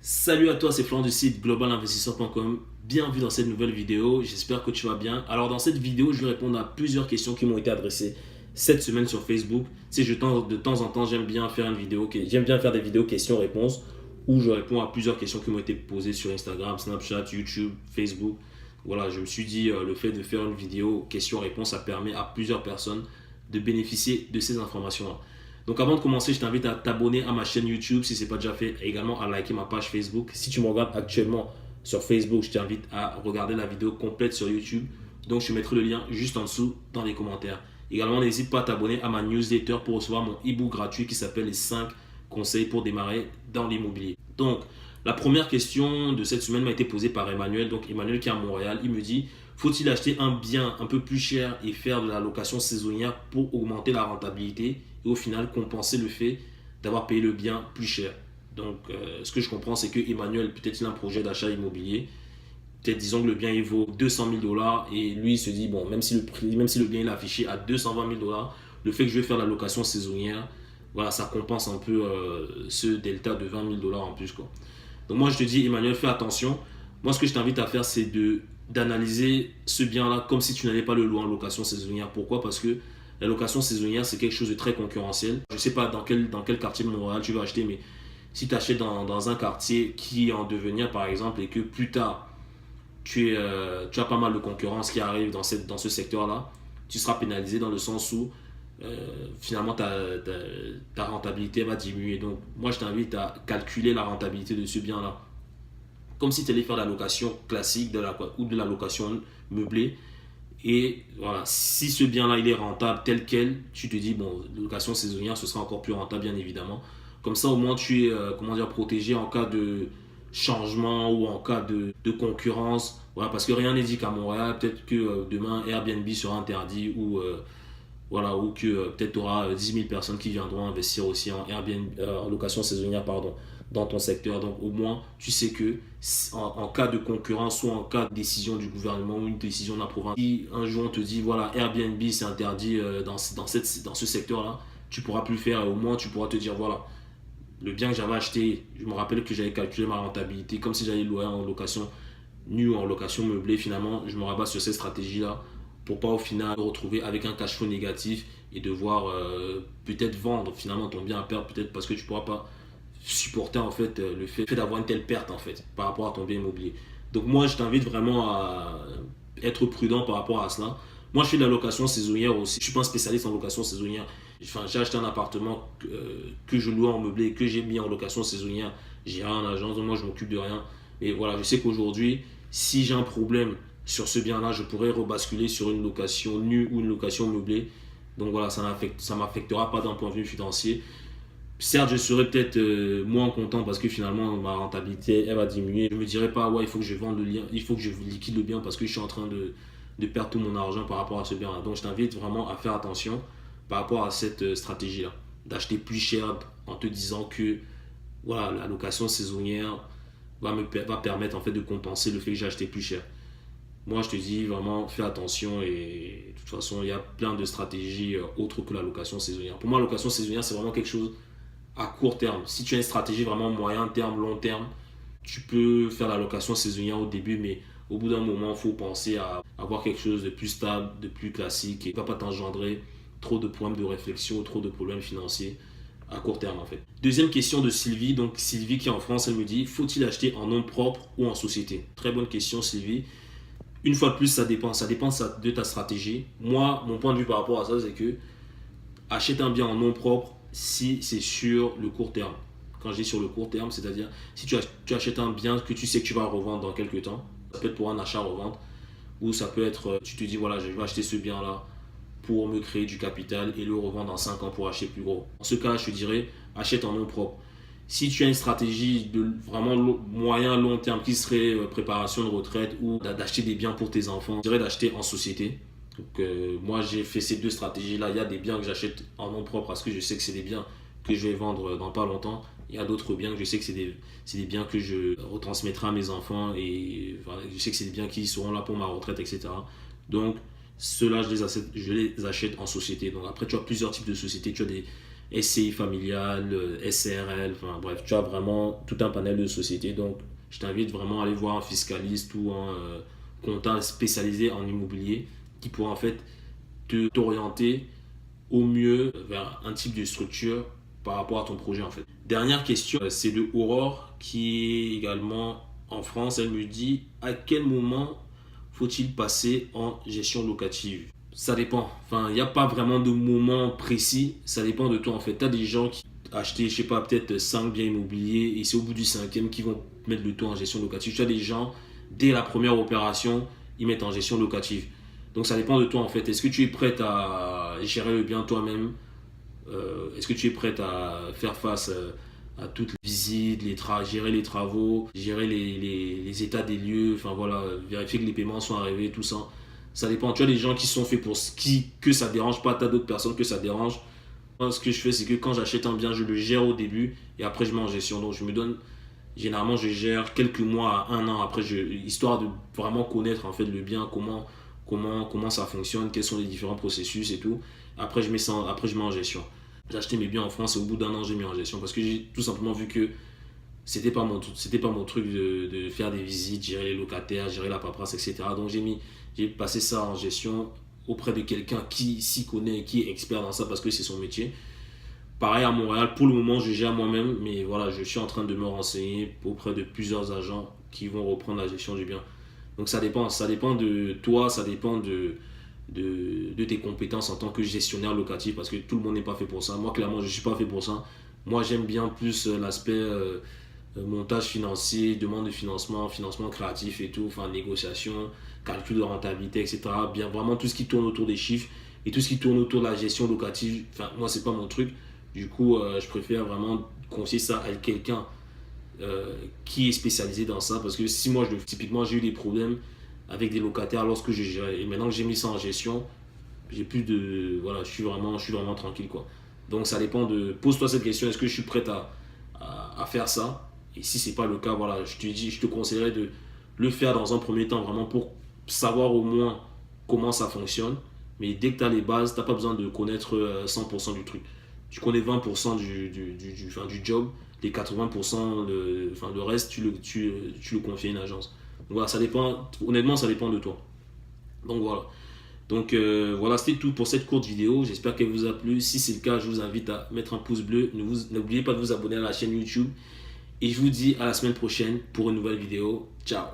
Salut à toi, c'est Florent du site globalinvestisseur.com. Bienvenue dans cette nouvelle vidéo, j'espère que tu vas bien. Alors dans cette vidéo, je vais répondre à plusieurs questions qui m'ont été adressées cette semaine sur Facebook. De temps en temps, j'aime bien faire des vidéos questions-réponses où je réponds à plusieurs questions qui m'ont été posées sur Instagram, Snapchat, YouTube, Facebook. Voilà, je me suis dit, le fait de faire une vidéo questions-réponses, ça permet à plusieurs personnes de bénéficier de ces informations-là. Donc avant de commencer, je t'invite à t'abonner à ma chaîne YouTube si ce n'est pas déjà fait, et également à liker ma page Facebook. Si tu me regardes actuellement sur Facebook, je t'invite à regarder la vidéo complète sur YouTube. Donc je te mettrai le lien juste en dessous dans les commentaires. Également, n'hésite pas à t'abonner à ma newsletter pour recevoir mon e-book gratuit qui s'appelle les 5 conseils pour démarrer dans l'immobilier. Donc la première question de cette semaine m'a été posée par Emmanuel. Donc Emmanuel qui est à Montréal, il me dit: faut-il acheter un bien un peu plus cher et faire de la location saisonnière pour augmenter la rentabilité et au final compenser le fait d'avoir payé le bien plus cher? Donc ce que je comprends, c'est que Emmanuel, peut-être il a un projet d'achat immobilier. Peut-être disons que le bien il vaut 200 000 dollars et lui il se dit, bon, même si le bien il est affiché à 220 000 dollars, le fait que je vais faire la location saisonnière, voilà, ça compense un peu ce delta de 20 000 dollars en plus, quoi. Donc moi je te dis, Emmanuel, fais attention. Moi ce que je t'invite à faire, c'est d'analyser ce bien-là comme si tu n'allais pas le louer en location saisonnière. Pourquoi? Parce que la location saisonnière, c'est quelque chose de très concurrentiel. Je ne sais pas dans quel quartier de Montréal tu vas acheter, mais si tu achètes dans un quartier qui est en devenir, par exemple, et que plus tard, tu as pas mal de concurrence qui arrive dans ce secteur-là, tu seras pénalisé dans le sens où finalement ta rentabilité va diminuer. Donc moi, je t'invite à calculer la rentabilité de ce bien-là comme si tu allais faire de la location classique ou de la location meublée. Et voilà, si ce bien-là il est rentable tel quel, tu te dis, bon, location saisonnière, ce sera encore plus rentable, bien évidemment. Comme ça, au moins, tu es protégé en cas de changement ou en cas de concurrence. Voilà, parce que rien n'est dit qu'à Montréal, peut-être que demain Airbnb sera interdit ou que peut-être tu auras 10 000 personnes qui viendront investir aussi en Airbnb, en location saisonnière, pardon, dans ton secteur. Donc au moins, tu sais que en cas de concurrence ou en cas de décision du gouvernement ou une décision de la province, si un jour on te dit, voilà, Airbnb c'est interdit dans ce secteur-là, tu pourras plus le faire et au moins tu pourras te dire, voilà, le bien que j'avais acheté, je me rappelle que j'avais calculé ma rentabilité comme si j'allais louer en location nue ou en location meublée. Finalement, je me rabats sur cette stratégie-là pour pas au final me retrouver avec un cash flow négatif et devoir peut-être vendre finalement ton bien à perte, peut-être parce que tu pourras pas supporter en fait le fait d'avoir une telle perte en fait par rapport à ton bien immobilier. Donc moi je t'invite vraiment à être prudent par rapport à cela. Moi je fais de la location saisonnière aussi. Je suis pas un spécialiste en location saisonnière. Enfin, j'ai acheté un appartement que je loue en meublé, que j'ai mis en location saisonnière. J'ai rien en agence, donc moi je m'occupe de rien. Mais voilà, je sais qu'aujourd'hui, si j'ai un problème sur ce bien-là, je pourrais rebasculer sur une location nue ou une location meublée. Donc voilà, ça ne m'affectera pas d'un point de vue financier. Certes, je serais peut-être moins content parce que finalement ma rentabilité elle va diminuer. Je ne me dirais pas, ouais, il faut que je vende le bien, il faut que je liquide le bien parce que je suis en train de perdre tout mon argent par rapport à ce bien-là. Donc je t'invite vraiment à faire attention par rapport à cette stratégie-là, d'acheter plus cher en te disant que voilà, la location saisonnière va permettre en fait de compenser le fait que j'ai acheté plus cher. Moi, je te dis vraiment, fais attention et de toute façon, il y a plein de stratégies autres que la location saisonnière. Pour moi, la location saisonnière, c'est vraiment quelque chose à court terme. Si tu as une stratégie vraiment moyen terme, long terme, tu peux faire la location saisonnière au début, mais au bout d'un moment, il faut penser à avoir quelque chose de plus stable, de plus classique et ne va pas t'engendrer trop de problèmes de réflexion, trop de problèmes financiers à court terme en fait. Deuxième question de Sylvie. Donc Sylvie qui est en France, elle me dit: faut-il acheter en nom propre ou en société? Très bonne question Sylvie. Une fois de plus, ça dépend de ta stratégie. Moi, mon point de vue par rapport à ça, c'est que achète un bien en nom propre si c'est sur le court terme. Quand je dis sur le court terme, c'est-à-dire si tu achètes un bien que tu sais que tu vas revendre dans quelques temps, ça peut être pour un achat-revente, ou ça peut être, tu te dis, voilà, je vais acheter ce bien-là pour me créer du capital et le revendre dans 5 ans pour acheter plus gros. Dans ce cas, je te dirais, achète en nom propre. Si tu as une stratégie de vraiment moyen long terme qui serait préparation de retraite ou d'acheter des biens pour tes enfants, je dirais d'acheter en société. Donc, moi j'ai fait ces deux stratégies là. Il y a des biens que j'achète en nom propre parce que je sais que c'est des biens que je vais vendre dans pas longtemps. Il y a d'autres biens que je sais que c'est des biens que je retransmettrai à mes enfants et voilà, je sais que c'est des biens qui seront là pour ma retraite, etc. Donc ceux-là je les achète en société. Donc après tu as plusieurs types de sociétés. Tu as SCI familiale, SRL, enfin bref, tu as vraiment tout un panel de sociétés. Donc, je t'invite vraiment à aller voir un fiscaliste ou un comptable spécialisé en immobilier qui pourra en fait t'orienter au mieux vers un type de structure par rapport à ton projet en fait. Dernière question, c'est de Aurore qui est également en France. Elle me dit à quel moment faut-il passer en gestion locative? Ça dépend. Enfin, il n'y a pas vraiment de moment précis. Ça dépend de toi en fait. Tu as des gens qui achètent, je sais pas, peut-être 5 biens immobiliers et c'est au bout du cinquième qu'ils vont mettre le tout en gestion locative. Tu as des gens, dès la première opération, ils mettent en gestion locative. Donc ça dépend de toi en fait. Est-ce que tu es prête à gérer le bien toi-même? Est-ce que tu es prête à faire face à toutes les visites, gérer les travaux, gérer les états des lieux, enfin voilà, vérifier que les paiements sont arrivés, tout ça. Ça dépend. Tu as des gens qui sont faits pour que ça dérange pas, tu as d'autres personnes que ça dérange. Moi, ce que je fais, c'est que quand j'achète un bien, je le gère au début et après je mets en gestion. Donc je me donne, généralement, je gère quelques mois à un an après, histoire de vraiment connaître en fait le bien, comment ça fonctionne, quels sont les différents processus et tout. Après, après, je mets en gestion. J'ai acheté mes biens en France et au bout d'un an, j'ai mis en gestion parce que j'ai tout simplement vu que c'était pas mon truc de faire des visites, gérer les locataires, gérer la paperasse, etc. Donc j'ai passé ça en gestion auprès de quelqu'un qui s'y connaît, qui est expert dans ça parce que c'est son métier. Pareil à Montréal, pour le moment, je gère moi-même, mais voilà, je suis en train de me renseigner auprès de plusieurs agents qui vont reprendre la gestion du bien. Donc ça dépend de toi, ça dépend de tes compétences en tant que gestionnaire locatif parce que tout le monde n'est pas fait pour ça. Moi, clairement, je ne suis pas fait pour ça. Moi, j'aime bien plus l'aspect montage financier, demande de financement, financement créatif et tout, enfin négociation, calcul de rentabilité, etc. Bien, vraiment tout ce qui tourne autour des chiffres et tout ce qui tourne autour de la gestion locative. Enfin, moi, c'est pas mon truc. Du coup, je préfère vraiment confier ça à quelqu'un qui est spécialisé dans ça parce que si moi, typiquement, j'ai eu des problèmes avec des locataires lorsque je gérais. Et maintenant que j'ai mis ça en gestion, j'ai plus de. Voilà, je suis vraiment tranquille quoi. Donc ça dépend de. Pose-toi cette question, est-ce que je suis prêt à faire ça? Et si c'est pas le cas, voilà, je te conseillerais de le faire dans un premier temps vraiment pour savoir au moins comment ça fonctionne. Mais dès que tu as les bases, tu n'as pas besoin de connaître 100% du truc. Tu connais 20% du job, les 80%, le reste, tu le confies à une agence. Donc voilà, ça dépend, honnêtement, ça dépend de toi. Donc voilà. Donc voilà, c'était tout pour cette courte vidéo. J'espère qu'elle vous a plu. Si c'est le cas, je vous invite à mettre un pouce bleu. N'oubliez pas de vous abonner à la chaîne YouTube. Et je vous dis à la semaine prochaine pour une nouvelle vidéo. Ciao.